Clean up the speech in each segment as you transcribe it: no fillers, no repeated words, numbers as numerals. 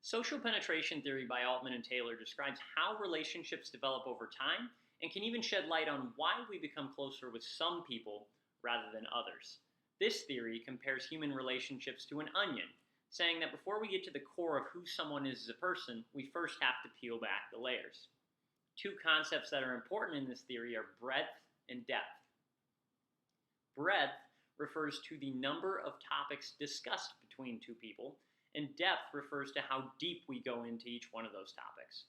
Social penetration theory by Altman and Taylor describes how relationships develop over time and can even shed light on why we become closer with some people rather than others. This theory compares human relationships to an onion, saying that before we get to the core of who someone is as a person, we first have to peel back the layers. Two concepts that are important in this theory are breadth and depth. Breadth refers to the number of topics discussed between two people, and depth refers to how deep we go into each one of those topics.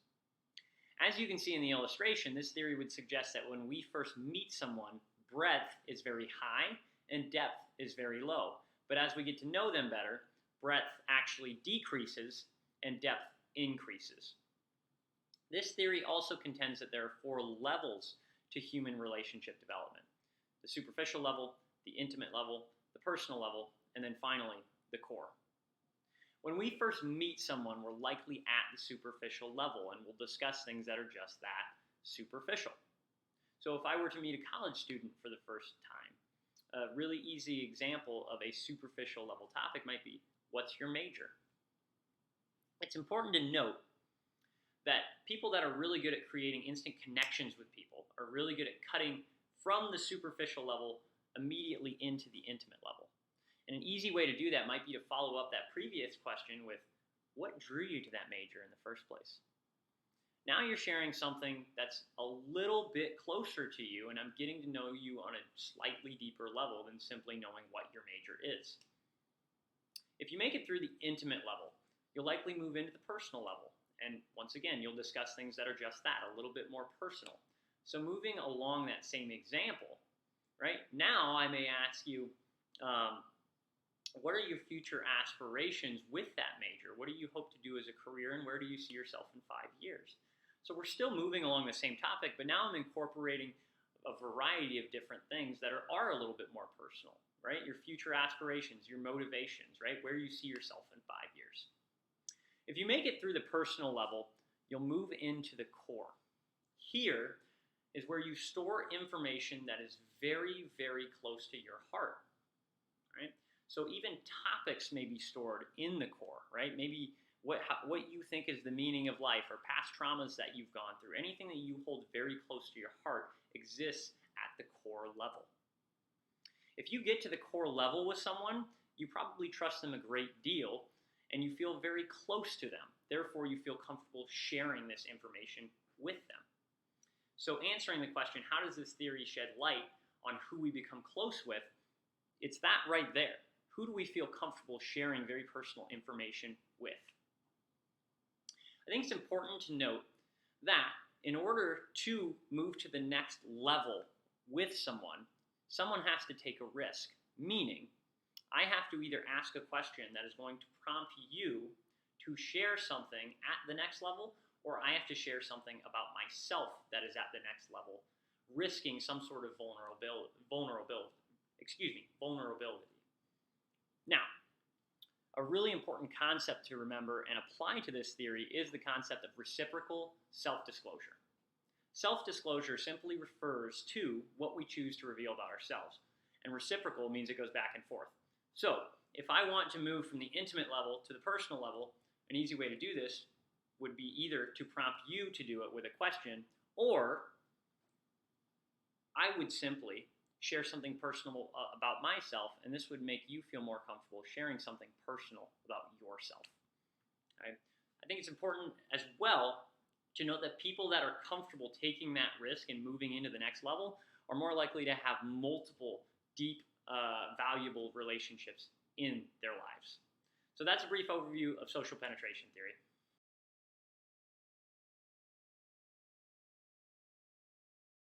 As you can see in the illustration, this theory would suggest that when we first meet someone, breadth is very high and depth is very low. But as we get to know them better, breadth actually decreases and depth increases. This theory also contends that there are 4 levels to human relationship development: the superficial level, the intimate level, the personal level, and then finally, the core. When we first meet someone, we're likely at the superficial level, and we'll discuss things that are just that, superficial. So if I were to meet a college student for the first time, a really easy example of a superficial level topic might be, what's your major? It's important to note that people that are really good at creating instant connections with people are really good at cutting from the superficial level immediately into the intimate level. And an easy way to do that might be to follow up that previous question with, what drew you to that major in the first place? Now you're sharing something that's a little bit closer to you, and I'm getting to know you on a slightly deeper level than simply knowing what your major is. If you make it through the intimate level, you'll likely move into the personal level. And once again, you'll discuss things that are just that, a little bit more personal. So moving along that same example, right, now I may ask you, what are your future aspirations with that major? What do you hope to do as a career, and where do you see yourself in 5 years? So we're still moving along the same topic, but now I'm incorporating a variety of different things that are a little bit more personal, right? Your future aspirations, your motivations, right? Where you see yourself in 5 years. If you make it through the personal level, you'll move into the core. Here is where you store information that is very, very close to your heart, right? So even topics may be stored in the core, right? Maybe what you think is the meaning of life, or past traumas that you've gone through. Anything that you hold very close to your heart exists at the core level. If you get to the core level with someone, you probably trust them a great deal, and you feel very close to them. Therefore, you feel comfortable sharing this information with them. So answering the question, how does this theory shed light on who we become close with? It's that right there. Who do we feel comfortable sharing very personal information with? I think it's important to note that in order to move to the next level with someone has to take a risk, meaning I have to either ask a question that is going to prompt you to share something at the next level, or I have to share something about myself that is at the next level, risking some sort of vulnerability. Now, a really important concept to remember and apply to this theory is the concept of reciprocal self-disclosure. Self-disclosure simply refers to what we choose to reveal about ourselves, and reciprocal means it goes back and forth. So, if I want to move from the intimate level to the personal level, an easy way to do this would be either to prompt you to do it with a question, or I would simply share something personal about myself, and this would make you feel more comfortable sharing something personal about yourself. Right? I think it's important as well to note that people that are comfortable taking that risk and moving into the next level are more likely to have multiple deep, valuable relationships in their lives. So that's a brief overview of social penetration theory.